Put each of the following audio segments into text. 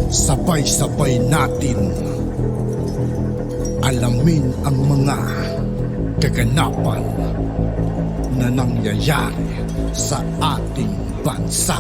Sabay-sabay natin alamin ang mga kaganapan na nangyayari sa ating bansa.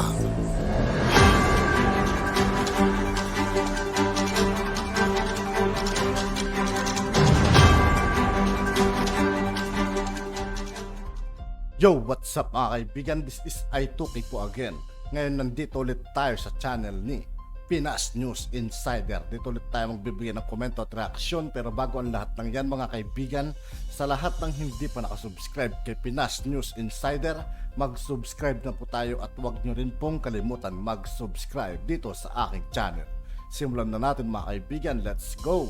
Yo, what's up mga kaibigan? This is I2K po again. Ngayon nandito ulit tayo sa channel ni Pinas News Insider. Dito ulit tayo magbibigay ng komento at reaksyon. Pero bago ang lahat ng yan mga kaibigan, sa lahat ng hindi pa nakasubscribe kay Pinas News Insider, mag-subscribe na po tayo at huwag nyo rin pong kalimutan mag-subscribe dito sa aking channel. Simulan na natin mga kaibigan, let's go!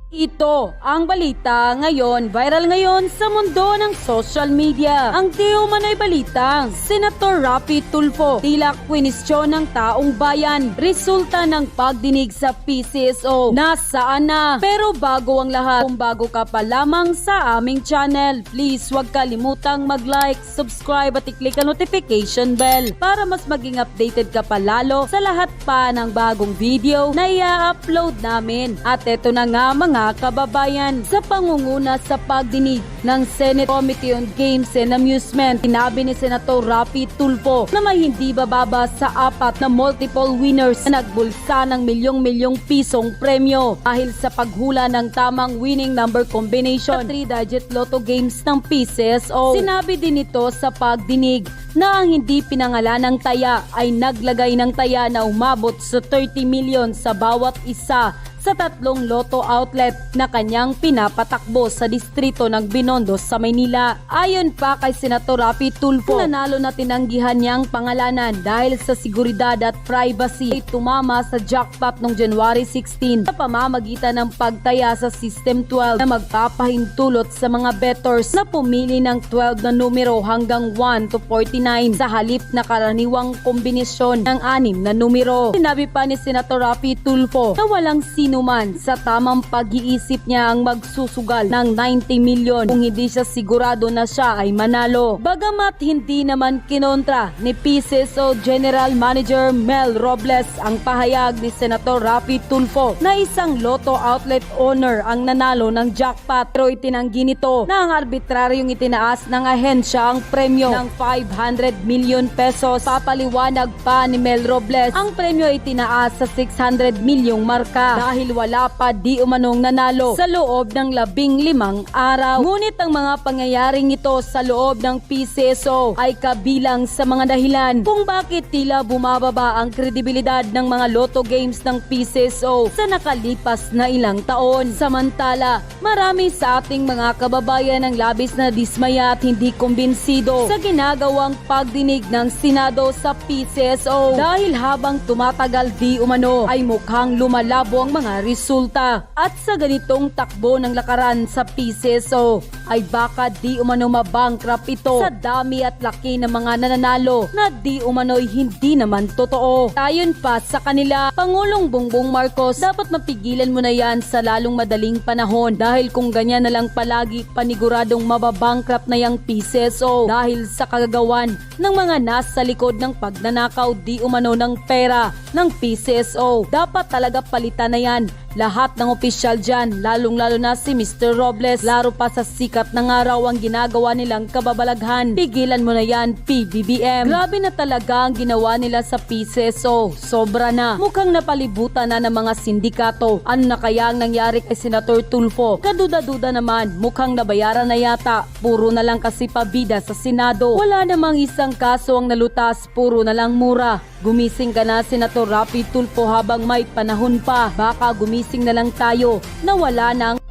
Ito ang balita ngayon, viral ngayon sa mundo ng social media. Ang di umano'y balitang Senator Raffy Tulfo tila kwinisyon ng taong bayan resulta ng pagdinig sa PCSO. Nasaan na? Pero bago ang lahat, kung bago ka pa lamang sa aming channel, please huwag kalimutang mag-like, subscribe at i-click ang notification bell para mas maging updated ka pa lalo sa lahat pa ng bagong video na i-upload namin. At eto na nga mga kababayan, sa pangunguna sa pagdinig ng Senate Committee on Games and Amusement, sinabi ni Senator Raffy Tulfo na may hindi bababa sa 4 na multiple winners na nagbulsa ng milyong-milyong pisong premyo dahil sa paghula ng tamang winning number combination sa 3-digit lotto games ng PCSO. Sinabi din ito sa pagdinig na ang hindi pinangalan ng taya ay naglagay ng taya na umabot sa 30 million sa bawat isa sa 3 lotto outlet na kanyang pinapatakbo sa distrito ng Binondo sa Maynila. Ayon pa kay Senator Raffy Tulfo, nanalo na tinanggihan niyang pangalanan dahil sa seguridad at privacy ay tumama sa jackpot noong January 16 sa pamamagitan ng pagtaya sa System 12 na magpapahintulot sa mga bettors na pumili ng 12 na numero hanggang 1 to 49 sa halip na karaniwang kombinasyon ng 6 na numero. Sinabi pa ni Senator Raffy Tulfo na walang man sa tamang pag-iisip niya ang magsusugal ng 90 milyon kung hindi siya sigurado na siya ay manalo. Bagamat hindi naman kinontra ni PCSO General Manager Mel Robles ang pahayag ni Senator Raffy Tulfo na isang lotto outlet owner ang nanalo ng jackpot, pero itinanggi nito na ang arbitraryong itinaas ng ahensya ang premyo ng 500 million pesos. Papaliwanag pa ni Mel Robles, ang premyo ay itinaas sa 600 milyong marka dahil wala pa di umanong nanalo sa loob ng 15 araw. Ngunit ang mga pangyayaring ito sa loob ng PCSO ay kabilang sa mga dahilan kung bakit tila bumababa ang kredibilidad ng mga lotto games ng PCSO sa nakalipas na ilang taon. Samantala, marami sa ating mga kababayan ang labis na dismaya at hindi kumbinsido sa ginagawang pagdinig ng Senado sa PCSO dahil habang tumatagal di umano ay mukhang lumalabo ang mga resulta. At sa ganitong takbo ng lakaran sa PCSO ay baka di umano mabankrupt ito sa dami at laki ng mga nananalo na di umano'y hindi naman totoo. Ayon pa sa kanila, Pangulong Bongbong Marcos, dapat mapigilan mo na yan sa lalong madaling panahon dahil kung ganyan na lang palagi, paniguradong mababankrupt na yung PCSO dahil sa kagagawan ng mga nasa likod ng pagnanakaw di umano ng pera ng PCSO. Dapat talaga palitan na yan lahat ng opisyal dyan, lalong-lalo na si Mr. Robles. Laro pa sa sikat ng araw ang ginagawa nilang kababalaghan. Pigilan mo na yan, PBBM. Grabe na talaga ang ginawa nila sa PCSO. Sobra na. Mukhang napalibutan na ng mga sindikato. Ano na kaya ang nangyari kay Senator Tulfo? Kaduda-duda naman, mukhang nabayaran na yata. Puro na lang kasi pabida sa Senado. Wala namang isang kaso ang nalutas, puro na lang mura. Gumising ka na, Senator Raffy Tulfo, habang may panahon pa. Baka gumising na lang tayo na wala nang.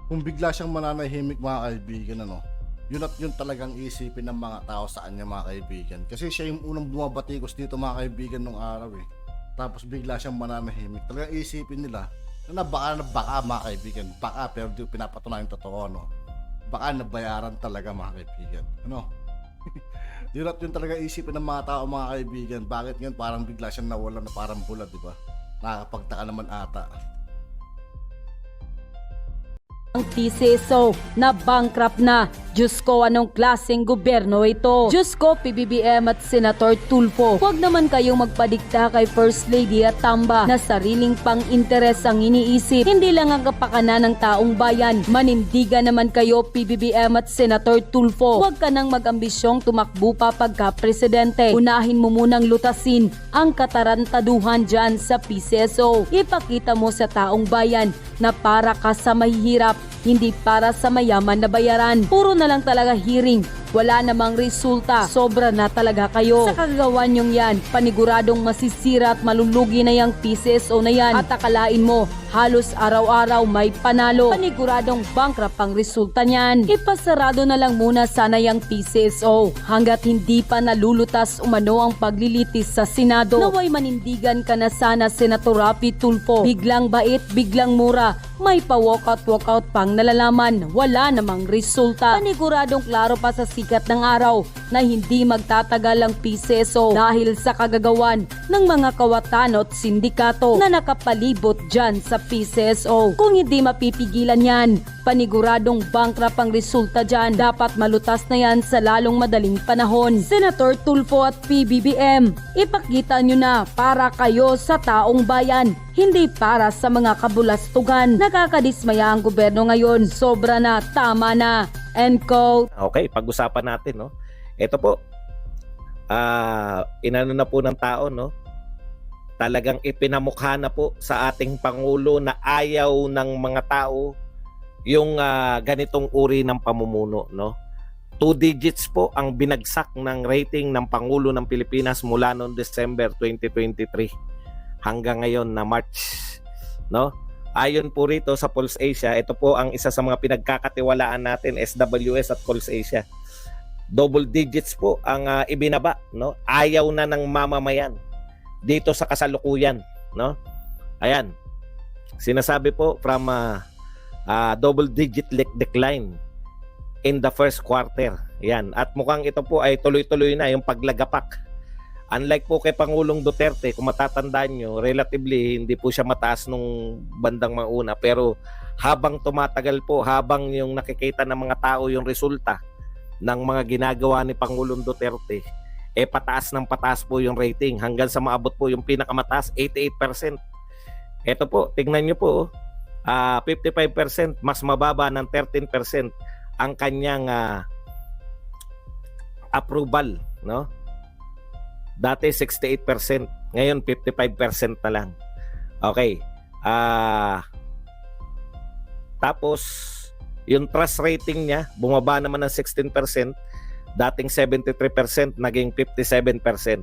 Kung bigla siyang mananahimik mga kaibigan, yun at yun talagang isipin ng mga tao sa kanya mga kaibigan. Kasi siya yung unang bumabatikos dito mga kaibigan nung araw Tapos bigla siyang mananahimik. Talagang isipin nila na baka mga kaibigan. Baka, pero di pinapatunayan yung totoo, Baka nabayaran talaga mga kaibigan. Yun at yun talaga isipin ng mga tao mga kaibigan. Bakit ngayon parang bigla siyang nawala na parang bulat, di ba? Nakakapagtaka naman ata. Ang PCSO na bankrupt na Diyos ko, anong klaseng gobyerno ito? Diyos ko, PBBM at Senator Tulfo, huwag naman kayong magpadikta kay First Lady at Tamba na sariling pang-interes ang iniisip. Hindi lang ang kapakanan ng taong bayan. Manindigan naman kayo, PBBM at Senator Tulfo. Huwag ka nang mag-ambisyong tumakbo pa pagka-presidente. Unahin mo munang lutasin ang katarantaduhan dyan sa PCSO. Ipakita mo sa taong bayan na para ka sa mahihirap, hindi para sa mayaman na bayaran. Puro na lang talaga hearing. Wala namang resulta. Sobra na talaga kayo. Sa kagagawa nyong yan, paniguradong masisira at malulugi na yung PCSO na yan. At akalain mo, halos araw-araw may panalo. Paniguradong bankrupt ang resulta niyan. Ipasarado na lang muna sana yung PCSO hanggat hindi pa nalulutas umano ang paglilitis sa Senado. Naway manindigan ka na sana, Senator Rapi Tulfo. Biglang bait, biglang mura. May pa-walkout pang nalalaman. Wala namang resulta. Paniguradong klaro pa sa sikat ng araw na hindi magtatagal ang PCSO dahil sa kagagawan ng mga kawatan at sindikato na nakapalibot dyan sa PCSO. Kung hindi mapipigilan yan, paniguradong bankrupt ang resulta dyan. Dapat malutas na yan sa lalong madaling panahon. Senator Tulfo at PBBM, ipakita nyo na para kayo sa taong bayan, hindi para sa mga kabulastugan. Nakakadismaya ang gobyerno ngayon. Sobra na, tama na. End quote. Okay, pag-usapan natin, no? Ito po, inano na po ng tao, no? Talagang ipinamukha na po sa ating Pangulo na ayaw ng mga tao yung ganitong uri ng pamumuno, no? 2 digits po ang binagsak ng rating ng Pangulo ng Pilipinas mula noong December 2023 hanggang ngayon na March, no? Ayon po rito sa Pulse Asia, ito po ang isa sa mga pinagkakatiwalaan natin, SWS at Pulse Asia. Double digits po ang ibinaba, no? Ayaw na ng mamamayan dito sa kasalukuyan, no? Ayan. Sinasabi po from double digit decline in the first quarter. Ayan. At mukhang ito po ay tuloy-tuloy na yung paglagapak. Unlike po kay Pangulong Duterte, kung matatandaan nyo, relatively hindi po siya mataas nung bandang mauna. Pero habang tumatagal po, habang yung nakikita ng mga tao yung resulta ng mga ginagawa ni Pangulong Duterte, pataas ng pataas po yung rating hanggang sa maabot po yung pinakamataas, 88%. Ito po, tingnan nyo po, 55%, mas mababa ng 13% ang kanyang approval, no? Dati 68%, ngayon 55% na lang. Okay. Tapos yung trust rating niya bumaba naman ng 16%, dating 73%, naging 57%.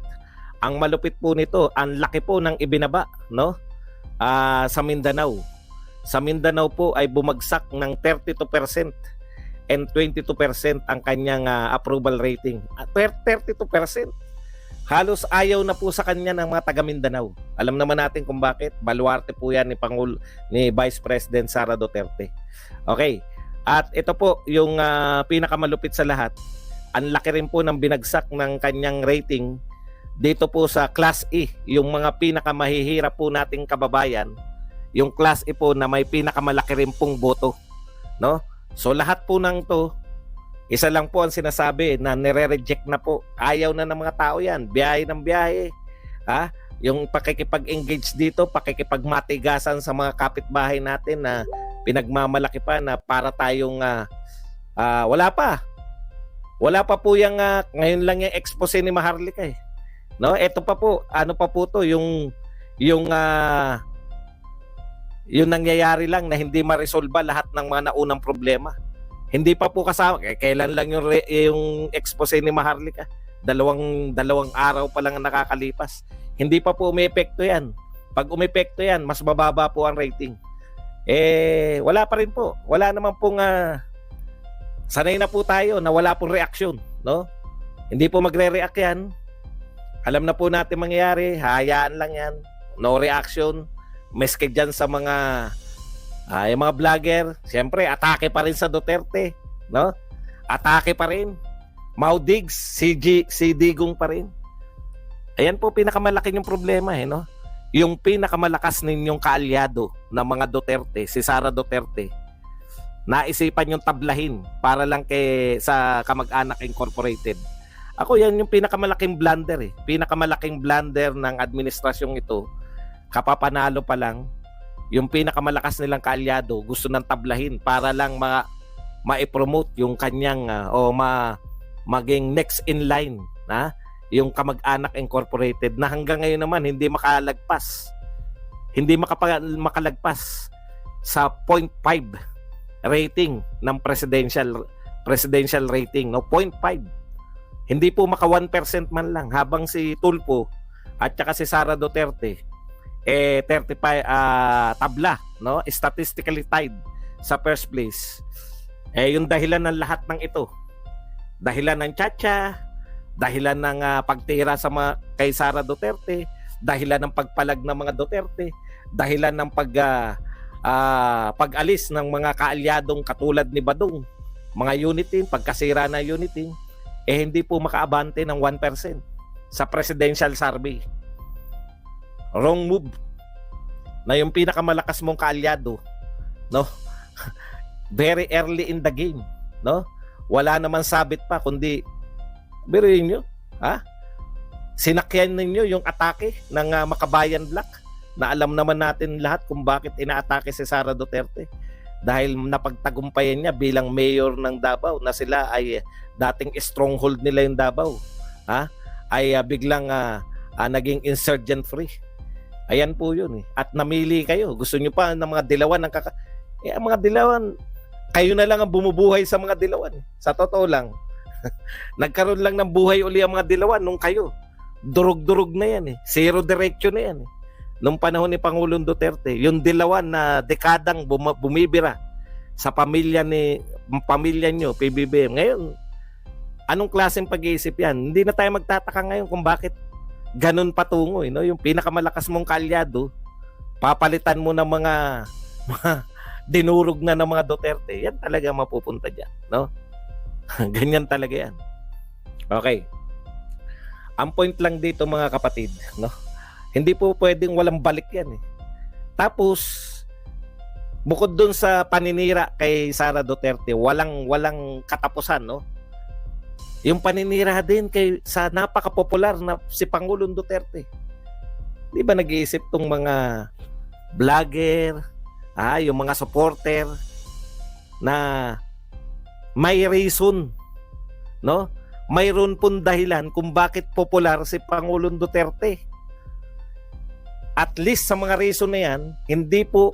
Ang malupit po nito, ang laki po ng ibinaba, no? Sa Mindanao. Sa Mindanao po ay bumagsak ng 32% and 22% ang kanyang approval rating. 32%. Halos ayaw na po sa kanya ng mga taga Mindanao. Alam naman natin kung bakit. Baluarte po yan ni Vice President Sara Duterte. Okay. At ito po yung pinakamalupit sa lahat. Ang laki rin po ng binagsak ng kanyang rating dito po sa Class E. Yung mga pinakamahihirap po nating kababayan. Yung Class E po na may pinakamalaki rin pong boto. No? So lahat po ng to, isa lang po ang sinasabi na nire-reject na po. Ayaw na ng mga tao yan. Biyahe ng biyahe. Yung pakikipag-engage dito, pakikipagmatigasan sa mga kapitbahay natin na pinagmamalaki pa na para tayong wala pa. Wala pa po yung ngayon lang yung expose ni Maharlika eh. No, ito pa po, ano pa po to, yung nangyayari lang na hindi ma-resolve lahat ng mga naunang problema. Hindi pa po kasama. Kailan lang yung expose ni Maharlika? Dalawang araw pa lang ang nakakalipas. Hindi pa po umepekto yan. Pag umepekto yan, mas bababa po ang rating. Wala pa rin po. Wala naman pong sanay na po tayo na wala pong reaksyon, no? Hindi po magre-react yan. Alam na po natin mangyayari. Hayaan lang yan. No reaction. Meski dyan sa mga yung mga vlogger, siyempre atake pa rin sa Duterte, no? Atake pa rin. Maudigs, si Digong pa rin. Ayan po pinakamalaki yung problema no? Yung pinakamalakas ninyong kaalyado ng mga Duterte, si Sara Duterte, naisipan yung tablahin para lang sa Kamag-anak Incorporated. Ako, yan yung pinakamalaking blunder eh. Pinakamalaking blunder ng administrasyong ito. Kapapanalo pa lang, yung pinakamalakas nilang kaalyado gusto nang tablahin para lang ma-promote yung kanyang maging next in line na yung Kamag-anak Incorporated na hanggang ngayon naman hindi makalagpas sa 0.5 rating ng presidential rating, no, 0.5. Hindi po maka 1% man lang, habang si Tulfo at saka si Sara Duterte 35 tabla, no, statistically tied sa first place. Yung dahilan ng lahat ng ito, dahilan ng tsatsya, dahilan ng pagtira kay Sara Duterte, dahilan ng pagpalag ng mga Duterte, dahilan ng pag-alis ng mga kaalyadong katulad ni Badong, mga unit team, pagkasira na unit team, hindi po makaabante ng 1% sa presidential survey. Wrong move na yung pinakamalakas mong kaalyado, no, very early in the game, no, wala naman sabit pa, kundi biruin nyo, sinakyan ninyo yung atake ng Makabayan Black na alam naman natin lahat kung bakit inaatake si Sara Duterte, dahil napagtagumpayan niya bilang mayor ng Davao na sila ay dating stronghold nila yung Davao, ay biglang naging insurgent free. Ayan po yun eh. At namili kayo, gusto nyo pa ng mga dilawan ng mga dilawan, kayo na lang ang bumubuhay sa mga dilawan. Sa totoo lang, nagkaroon lang ng buhay uli ang mga dilawan nung kayo. Durug-durug na yan eh. Zero diretso na yan eh. Nung panahon ni Pangulong Duterte, yung dilawan na dekadang bumibira sa pamilya nyo, PBBM. Ngayon, anong klaseng pag-iisip yan? Hindi na tayo magtataka ngayon kung bakit ganun patungo, no? Yung pinakamalakas mong kaalyado, papalitan mo ng mga dinurog na ng mga Duterte. Yan talaga mapupunta dyan, no? Ganyan talaga yan. Okay. Ang point lang dito mga kapatid, no? Hindi po pwedeng walang balik yan eh. Tapos, bukod dun sa paninira kay Sara Duterte, walang katapusan, no? Yung paninira din sa napaka-popular na si Pangulong Duterte. Di ba nag-iisip tong mga vlogger, yung mga supporter na may reason, no? Mayroon pong dahilan kung bakit popular si Pangulong Duterte. At least sa mga reason na yan, hindi po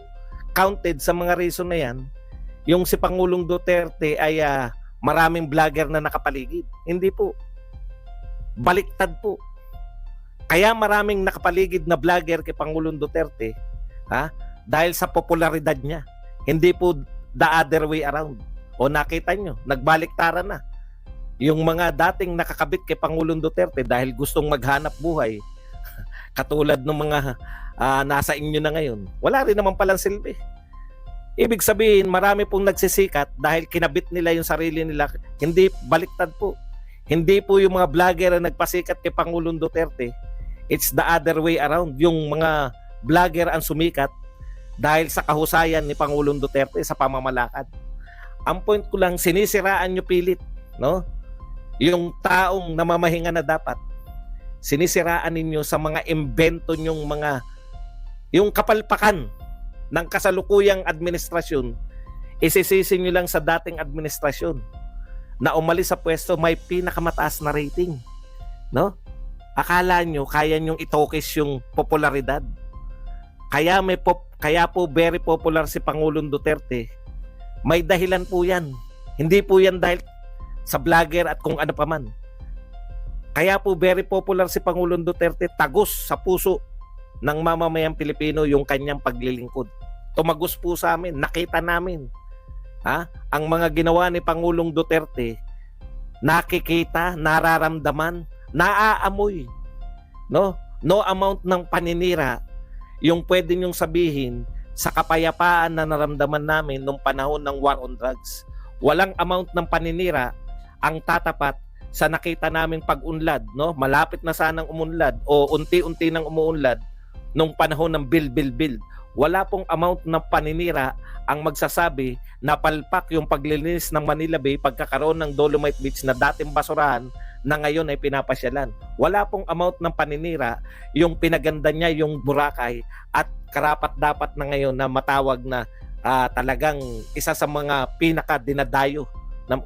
counted sa mga reason na yan, yung si Pangulong Duterte ay maraming vlogger na nakapaligid. Hindi po. Baliktad po. Kaya maraming nakapaligid na vlogger kay Pangulong Duterte, dahil sa popularidad niya. Hindi po the other way around. O nakita nyo, nagbaliktaran na. Yung mga dating nakakabit kay Pangulong Duterte dahil gustong maghanap buhay, katulad ng mga nasa inyo na ngayon, wala rin naman palang silbi. Ibig sabihin, marami pong nagsisikat dahil kinabit nila yung sarili nila. Hindi, baliktad po. Hindi po yung mga vlogger na nagpasikat kay Pangulong Duterte. It's the other way around. Yung mga vlogger ang sumikat dahil sa kahusayan ni Pangulong Duterte sa pamamalakad. Ang point ko lang, sinisiraan nyo pilit, no? Yung taong namamahinga na dapat. Sinisiraan ninyo sa mga imbento nyong yung kapalpakan ng kasalukuyang administrasyon, isisisi nyo lang sa dating administrasyon na umalis sa pwesto may pinakamataas na rating, no? Akala nyo kaya nyong itokis yung popularidad. Kaya po very popular si Pangulong Duterte. May dahilan po yan. Hindi po yan dahil sa vlogger at kung ano pa man. Kaya po very popular si Pangulong Duterte, tagos sa puso ng mamamayang Pilipino yung kanyang paglilingkod. Tumagos po sa amin, nakita namin. Ang mga ginawa ni Pangulong Duterte, nakikita, nararamdaman, naaamoy. No amount ng paninira yung pwede nyong sabihin sa kapayapaan na naramdaman namin nung panahon ng war on drugs. Walang amount ng paninira ang tatapat sa nakita naming pag-unlad, no? Malapit na sanang umunlad o unti-unti nang umuunlad nung panahon ng build. Wala pong amount ng paninira ang magsasabi na palpak yung paglilinis ng Manila Bay pagkakaroon ng Dolomite Beach na dating basurahan na ngayon ay pinapasyalan. Wala pong amount ng paninira yung pinaganda niya yung Boracay at karapat-dapat na ngayon na matawag na talagang isa sa mga pinaka-dinadayo.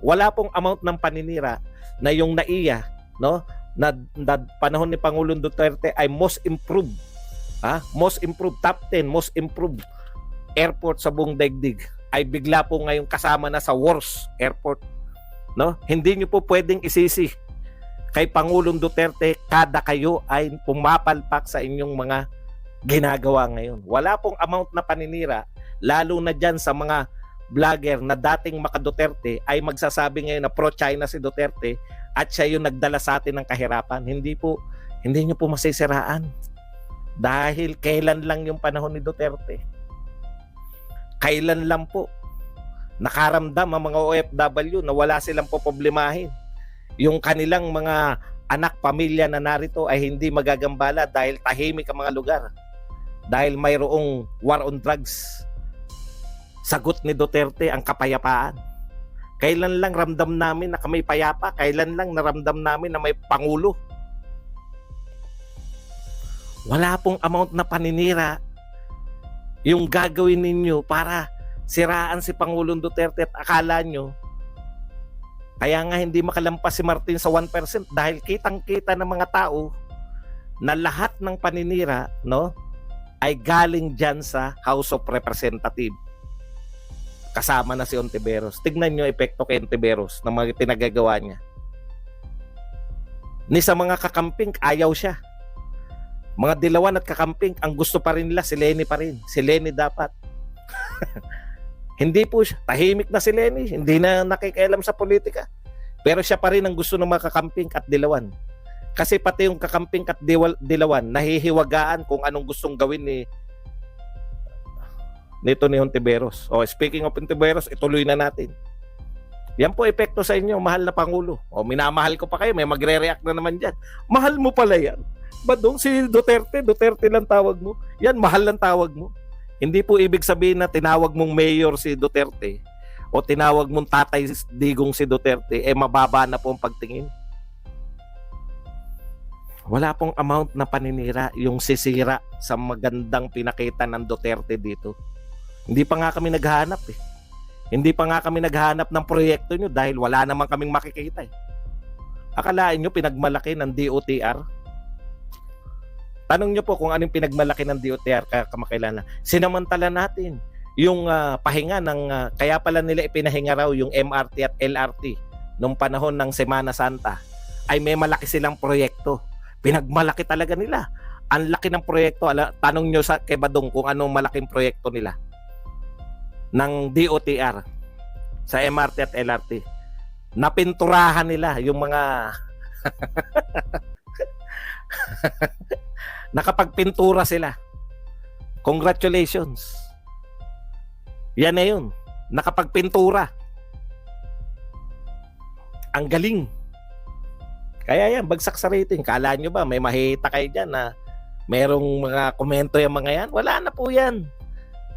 Wala pong amount ng paninira na yung NAIA, no, na panahon ni Pangulong Duterte ay most improved. Most improved, top 10, most improved airport sa buong daigdig ay bigla po ngayong kasama na sa worst airport, no? Hindi niyo po pwedeng isisi kay Pangulong Duterte kada kayo ay pumapalpak sa inyong mga ginagawa ngayon. Wala pong amount na paninira, lalo na dyan sa mga vlogger na dating maka-Duterte ay magsasabi ngayon na pro-China si Duterte at siya yung nagdala sa atin ng kahirapan. Hindi niyo po masisiraan dahil kailan lang yung panahon ni Duterte. Kailan lang po nakaramdam ang mga OFW na wala silang poproblemahin. Yung kanilang mga anak, pamilya na narito ay hindi magagambala dahil tahimik ang mga lugar. Dahil mayroong war on drugs. Sagot ni Duterte ang kapayapaan. Kailan lang ramdam namin na kami payapa? Kailan lang naramdam namin na may pangulo? Wala pong amount na paninira yung gagawin ninyo para siraan si Pangulong Duterte at akala nyo kaya nga hindi makalampas si Martin sa 1% dahil kitang-kita ng mga tao na lahat ng paninira, no, ay galing dyan sa House of Representatives. Kasama na si Ontiveros. Tignan nyo epekto kay Ontiveros ng mga pinagagawa niya. Ni sa mga kakamping, ayaw siya. Mga dilawan at kakamping, ang gusto pa rin nila si Leni pa rin. Si Leni dapat. Hindi po siya. Tahimik na si Leni. Hindi na nakikialam sa politika. Pero siya pa rin ang gusto ng mga kakamping at dilawan. Kasi pati yung kakamping at dilawan, nahihiwagaan kung anong gustong gawin nito ni Ontiveros. Speaking of Ontiveros, ituloy na natin. Yan po epekto sa inyo, mahal na Pangulo. Minamahal ko pa kayo, may magre-react na naman dyan. Mahal mo pala yan. Badong si Duterte lang tawag mo. Yan, mahal lang tawag mo. Hindi po ibig sabihin na tinawag mong mayor si Duterte o tinawag mong tatay digong si Duterte, mababa na po ang pagtingin. Wala pong amount na paninira yung sisira sa magandang pinakita ng Duterte dito. Hindi pa nga kami naghahanap Hindi pa nga kami naghahanap ng proyekto nyo dahil wala naman kaming makikita Akalain nyo pinagmalaki ng DOTR? Tanong nyo po kung anong pinagmalaki ng DOTR kamakailan. Sinamantala natin yung pahinga ng kaya pala nila ipinahinga raw yung MRT at LRT nung panahon ng Semana Santa ay may malaki silang proyekto. Pinagmalaki talaga nila. Ang laki ng proyekto. Tanong nyo kay Badong kung anong malaking proyekto nila ng DOTR sa MRT at LRT. Napinturahan nila yung mga nakapagpintura sila. Congratulations. Yan na yun. Nakapagpintura. Ang galing. Kaya yan, bagsak sa rating. Kala nyo ba, may mahita kayo dyan na merong mga komento yung mga yan? Wala na po yan.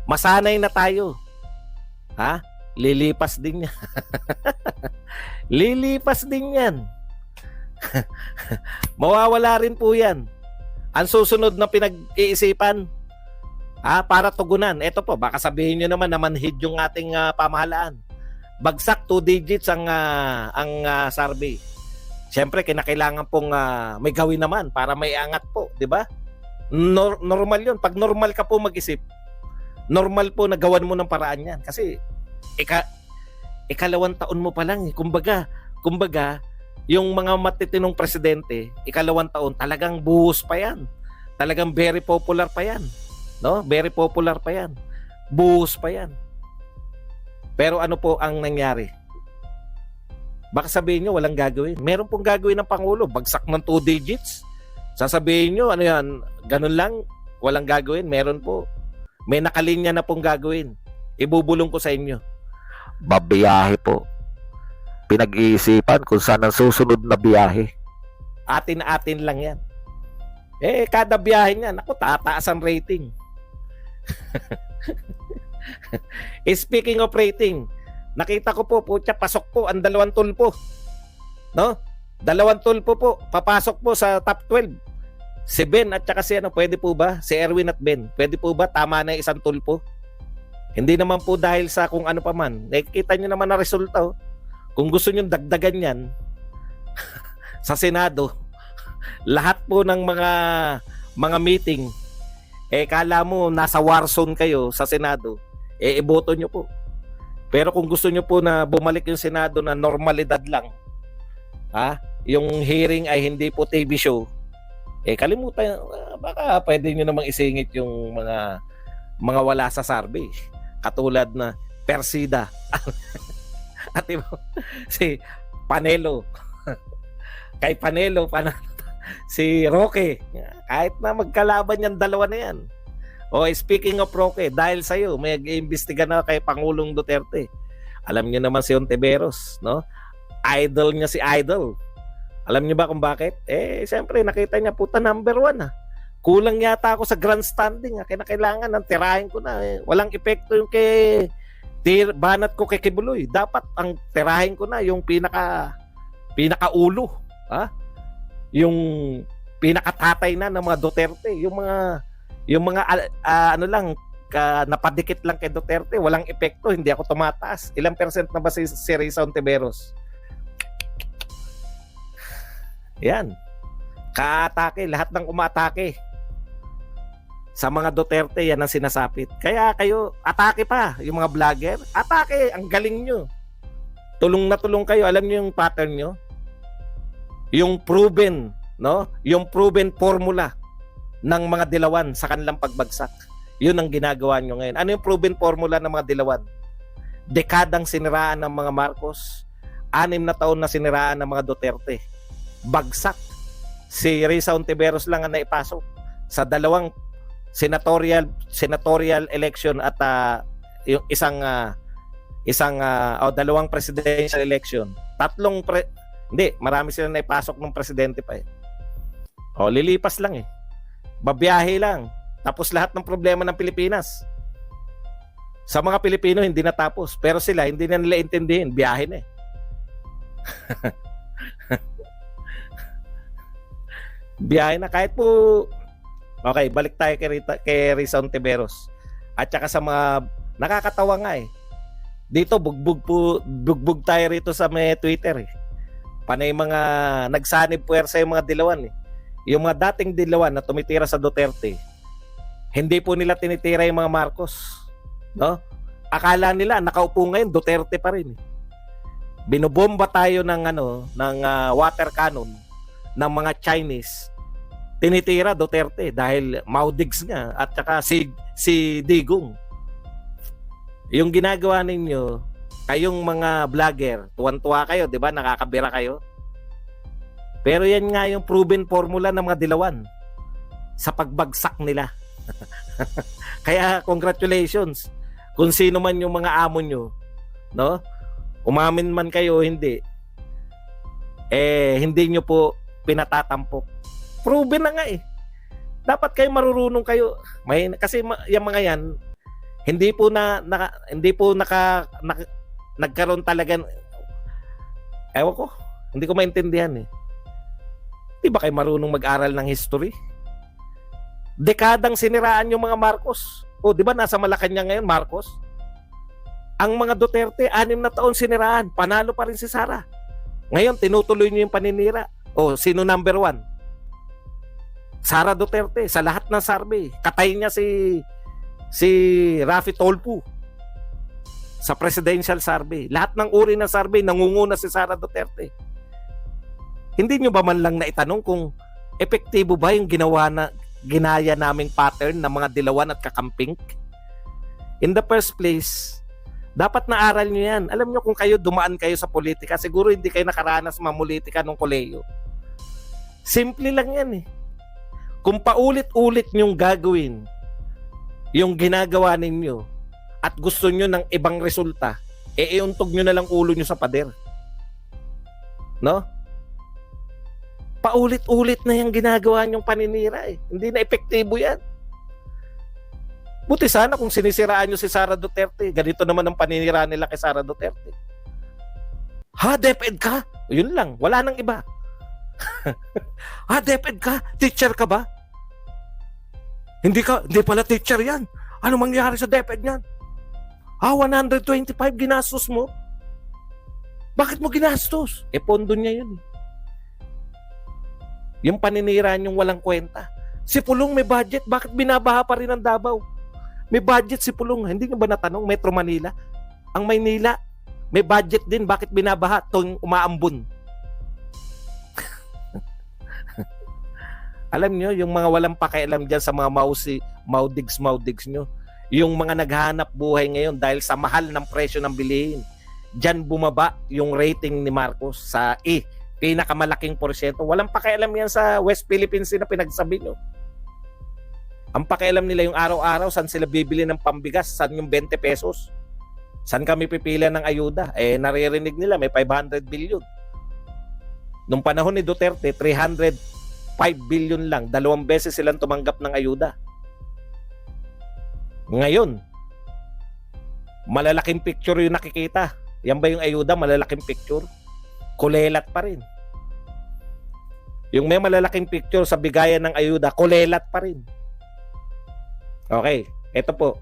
Masanay na tayo. Lilipas din yan. Lilipas din yan. Mawawala rin po yan. Ang susunod na pinag-iisipan para tugunan. Ito po, baka sabihin nyo naman na manhid yung ating pamahalaan. Bagsak 2 digits ang survey. Siyempre, kinakailangan pong may gawin naman para may angat po, di ba? Normal yun. Pag normal ka po mag-isip, normal po na gawan mo ng paraan yan. Kasi, ikalawang taon mo pa lang. Kumbaga, yung mga matitinong presidente, ikalawang taon, talagang buhos pa yan. Talagang very popular pa yan. No? Very popular pa yan. Buhos pa yan. Pero ano po ang nangyari? Baka sabihin nyo, walang gagawin. Meron pong gagawin ng Pangulo. Bagsak ng 2 digits. Sasabihin nyo, ano yan, ganun lang, walang gagawin. Meron po. May nakalinya na pong gagawin. Ibubulong ko sa inyo. Babiyahe po. Pinag-iisipan kung saan ang susunod na biyahe. Atin-atin lang yan. Kada biyahe niyan, tataas ang rating. Speaking of rating, nakita ko po, putya, pasok po ang 2 tulpo. No? 2 tulpo po, papasok po sa top 12. Si Ben at saka si pwede po ba? Si Erwin at Ben, pwede po ba? Tama na 1 tulpo. Hindi naman po dahil sa kung ano pa man. Nakikita nyo naman ang resulta. Kung gusto nyo dagdagan yan, sa Senado, lahat po ng mga meeting, kala mo nasa war zone kayo sa Senado, iboto nyo po. Pero kung gusto nyo po na bumalik yung Senado na normalidad lang, yung hearing ay hindi po TV show, kalimutan, baka pwede nyo namang isingit yung mga wala sa survey. Katulad na Persida. At si Panelo. Kay Panelo, si Roque. Kahit na magkalaban yung 2 na yan. Speaking of Roque, dahil sa'yo, may iimbestiga na kay Pangulong Duterte. Alam niyo naman si Ontiveros, no? Idol niya si Idol. Alam niyo ba kung bakit? Siyempre, nakita niya, puta, number 1 Kulang yata ako sa grandstanding. Kailangan ng tirahin ko na. Walang epekto yung banat ko kay Kibuloy. Dapat ang tirahin ko na yung pinaka-ulo. Yung pinakatatay na ng mga Duterte. Yung mga napadikit lang kay Duterte. Walang epekto. Hindi ako tumataas. Ilang percent na ba si Risa Ontiveros? Yan. Kaatake. Lahat ng umatake sa mga Duterte, yan ang sinasapit. Kaya kayo, atake pa. Yung mga vlogger, atake. Ang galing nyo. Tulong na tulong kayo. Alam nyo yung pattern nyo? Yung proven, no? Yung proven formula ng mga dilawan sa kanilang pagbagsak. Yun ang ginagawa nyo ngayon. Ano yung proven formula ng mga dilawan? Dekadang siniraan ng mga Marcos. 6 na taon na siniraan ng mga Duterte. Bagsak. Si Risa Ontiveros lang ang naipasok sa 2 senatorial election at yung isang 2 presidential election. Marami sila naipasok ng presidente pa lilipas lang babiyahe lang. Tapos lahat ng problema ng Pilipinas sa mga Pilipino hindi natapos, pero sila hindi na nila intindihin, biyahe na biyahe na kahit po. Okay, balik tayo kay Risa Ontiveros. At saka sa mga nakakatawa nga Dito bugbog tayo rito sa may Twitter Panay mga nagsanib puwersa yung mga dilawan Yung mga dating dilawan na tumitira sa Duterte, hindi po nila tinitira yung mga Marcos, no? Akala nila nakaupo ngayon Duterte pa rin Binobomba tayo ng water cannon ng mga Chinese. Tinitira Duterte dahil Maudigs nga at saka si Digong. Yung ginagawa ninyo, kayong mga vlogger, tuwan-tuwa kayo, 'di ba? Nakakabira kayo. Pero yan nga yung proven formula ng mga dilawan sa pagbagsak nila. Kaya congratulations kung sino man yung mga amo nyo, no? Umamin man kayo hindi. Hindi nyo po pinatatampok. Proven na nga Dapat kayo marurunong kayo. Kasi yung mga yan, hindi po nagkaroon talaga. Ewan ko, hindi ko maintindihan Di ba kayo marunong mag-aral ng history? Dekadang siniraan yung mga Marcos. Di ba nasa Malacanang ngayon, Marcos? Ang mga Duterte, 6 na taon siniraan. Panalo pa rin si Sara. Ngayon, tinutuloy niyo yung paninira. Sino number 1? Sara Duterte sa lahat ng survey. Katay niya si Rafi Tolpo sa presidential survey. Lahat ng uri ng survey nangunguna si Sara Duterte. Hindi nyo ba man lang naitanong kung epektibo ba yung ginaya naming pattern ng mga dilawan at kakamping? In the first place, dapat naaral nyo yan. Alam nyo kung kayo dumaan kayo sa politika, siguro hindi kayo nakaranas mamulitika ng koleyo. Simple lang yan Kung paulit-ulit nyong gagawin yung ginagawa ninyo at gusto nyo ng ibang resulta, iuntog nyo na lang ulo nyo sa pader. No? Paulit-ulit na yung ginagawa nyong paninira Hindi na epektibo yan. Buti sana kung sinisiraan nyo si Sara Duterte. Ganito naman ang paninira nila kay Sara Duterte. Ha, DepEd ka? Yun lang, wala nang iba. Ha, DepEd ka? Teacher ka ba? Hindi pala teacher yan. Ano mangyari sa DepEd yan? Ha, 125 ginastos mo? Bakit mo ginastos? Pondo niya yun. Yung paninira niyong walang kwenta. Si Pulong may budget, bakit binabaha pa rin ang Davao? May budget si Pulong, hindi niyo ba natanong? Metro Manila. Ang Maynila, may budget din, bakit binabaha? Tuwing umaambon. Alam niyo, yung mga walang pakialam dyan sa mga maudigs nyo, yung mga naghahanap buhay ngayon dahil sa mahal ng presyo ng bilihin, dyan bumaba yung rating ni Marcos sa pinakamalaking porsyento. Walang pakialam yan sa West Philippines na pinagsabi nyo. Ang pakialam nila yung araw-araw, saan sila bibili ng pambigas, saan yung 20 pesos, saan kami pipila ng ayuda. Naririnig nila may 500 billion. Nung panahon ni Duterte, 305 billion lang. 2 beses silang tumanggap ng ayuda. Ngayon, malalaking picture yung nakikita. Yan ba yung ayuda? Malalaking picture? Kulelat pa rin. Yung may malalaking picture sa bigayan ng ayuda, kulelat pa rin. Okay, ito po.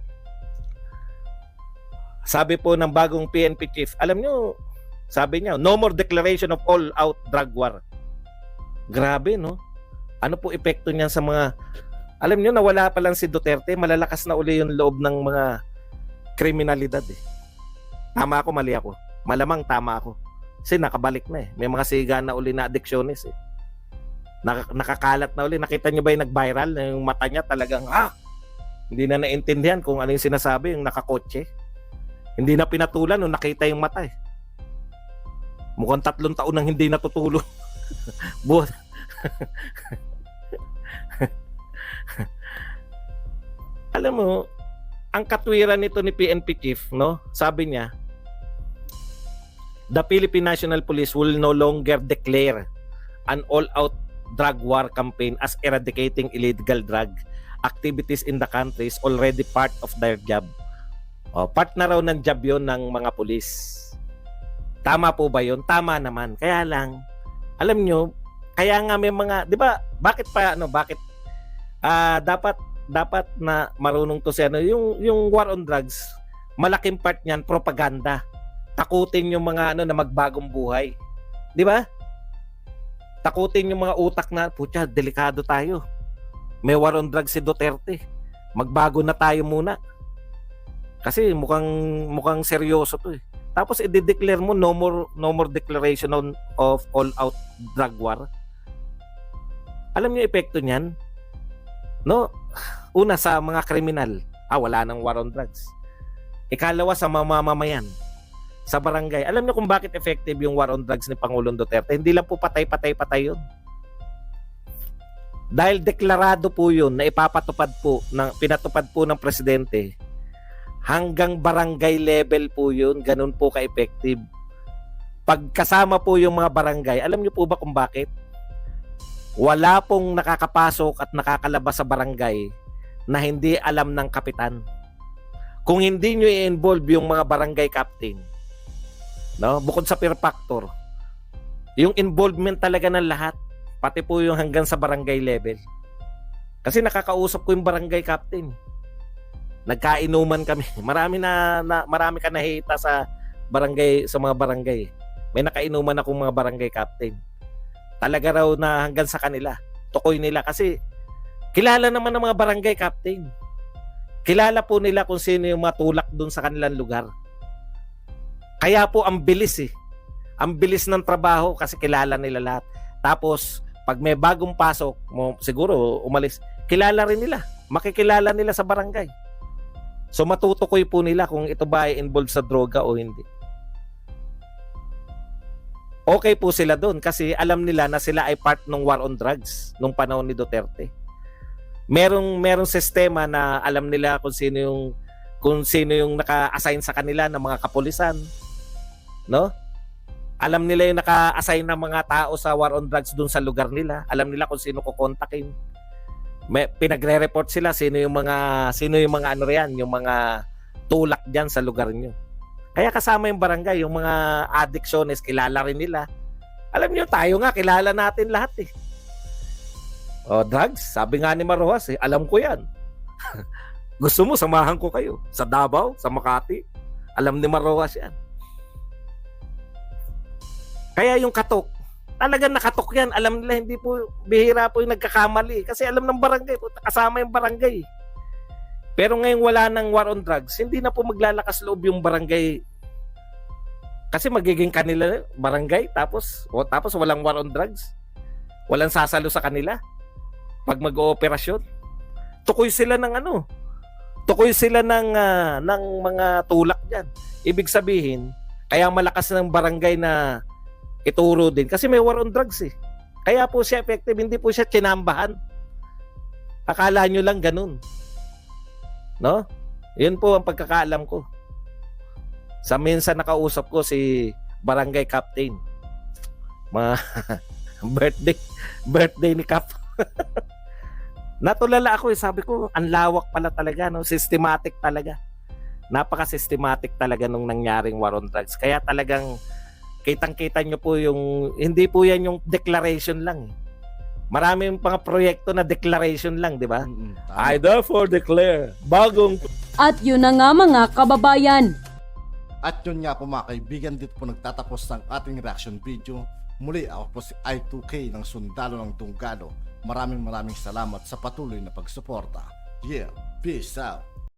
Sabi po ng bagong PNP chief, alam nyo, sabi niya, no more declaration of all-out drug war. Grabe, no? Ano po epekto niyan sa mga... Alam nyo, nawala pa lang si Duterte, malalakas na uli yung loob ng mga kriminalidad eh. Tama ako, mali ako. Malamang tama ako. Kasi nakabalik na eh. May mga siga na uli na addiksyones eh. Nakakalat na uli. Nakita nyo ba yung nag-viral? Yung mata niya talagang, hindi na naintindihan kung ano yung sinasabi, yung nakakotse. Hindi na pinatulan nung nakita yung mata eh. Mukhang 3 taon nang hindi natutulog. Buhat. Alam mo, ang katwiran nito ni PNP chief, no? Sabi niya, the Philippine National Police will no longer declare an all-out drug war campaign as eradicating illegal drug activities in the country is already part of their job. Part na raw ng job yon ng mga pulis. Tama po ba yun? Tama naman. Kaya lang, alam nyo, kaya nga may mga, di ba, bakit dapat na marunong to siya, yung war on drugs, malaking part niyan, propaganda. Takutin yung mga na magbagong buhay. Di ba? Takutin yung mga utak na, putya, delikado tayo. May war on drugs si Duterte. Magbago na tayo muna. Kasi mukhang seryoso to eh. Tapos i-declare mo no more declaration of all out drug war. Alam niyo epekto niyan? No? Una sa mga kriminal, wala nang war on drugs. Ikalawa sa mamamayan, sa barangay. Alam niyo kung bakit effective yung war on drugs ni Pangulong Duterte? Hindi lang po patay-patay yun. Dahil deklarado po yun na pinatupad po ng presidente, hanggang barangay level po yun, ganun po ka-effective. Pagkasama po yung mga barangay, alam niyo po ba kung bakit? Wala pong nakakapasok at nakakalabas sa barangay na hindi alam ng kapitan. Kung hindi nyo i-involve yung mga barangay captain, no? Bukod sa peer factor, yung involvement talaga ng lahat, pati po yung hanggang sa barangay level. Kasi nakakausap ko yung barangay captain. Nagkainuman kami. Marami ka nahita sa barangay, sa mga barangay. May nakainuman akong mga barangay captain. Talaga raw na hanggang sa kanila. Tukoy nila kasi kilala naman ng mga barangay captain. Kilala po nila kung sino yung matulak dun sa kanilang lugar. Kaya po ang bilis eh. Ang bilis ng trabaho kasi kilala nila lahat. Tapos pag may bagong pasok, siguro umalis, kilala rin nila. Makikilala nila sa barangay. So matutukoy po nila kung ito ba ay involved sa droga o hindi. Okay po sila doon kasi alam nila na sila ay part ng war on drugs nung panahon ni Duterte. Merong sistema na alam nila kung sino yung naka-assign sa kanila ng mga kapulisan, no? Alam nila yung naka-assign ng mga tao sa war on drugs doon sa lugar nila. Alam nila kung sino kukontakin. May pinagre-report sila sino yung mga ano riyan, yung mga tulak diyan sa lugar nyo. Kaya kasama yung barangay, yung mga addictiones, kilala rin nila. Alam nyo, tayo nga, kilala natin lahat eh. O, drugs, sabi nga ni Marojas eh, alam ko yan. Gusto mo, samahan ko kayo. Sa Davao, sa Makati, alam ni Marojas yan. Kaya yung katok, talagang nakatok yan. Alam nila, hindi po, bihira po yung nagkakamali. Kasi alam ng barangay, kasama yung barangay. Pero ngayon wala nang war on drugs, hindi na po maglalakas loob yung barangay. Kasi magiging kanila barangay, tapos walang war on drugs. Walang sasalo sa kanila. Pag mag-ooperasyon. Tukoy sila ng ano? Tukoy sila ng mga tulak diyan. Ibig sabihin, kaya malakas ng barangay na ituro din kasi may war on drugs eh. Kaya po siya effective, hindi po siya kinambahan. Akala nyo lang ganun. No? Yun po ang pagkakaalam ko. Sa minsan nakausap ko si barangay captain. Birthday ni Cap. Natulala ako eh, sabi ko, ang lawak pala talaga, no? Systematic talaga. Napaka-systematic talaga nung nangyaring war on drugs. Kaya talagang kitang-kita nyo po yung, hindi po yan yung declaration lang. Maraming mga proyekto na declaration lang, di ba? I therefore declare, bagong... At yun na nga mga kababayan. At yun nga po mga kaibigan, dito po nagtatapos ng ating reaction video. Muli ako po si I2K ng Sundalo ng Tunggalo. Maraming salamat sa patuloy na pagsuporta. Yeah, peace out.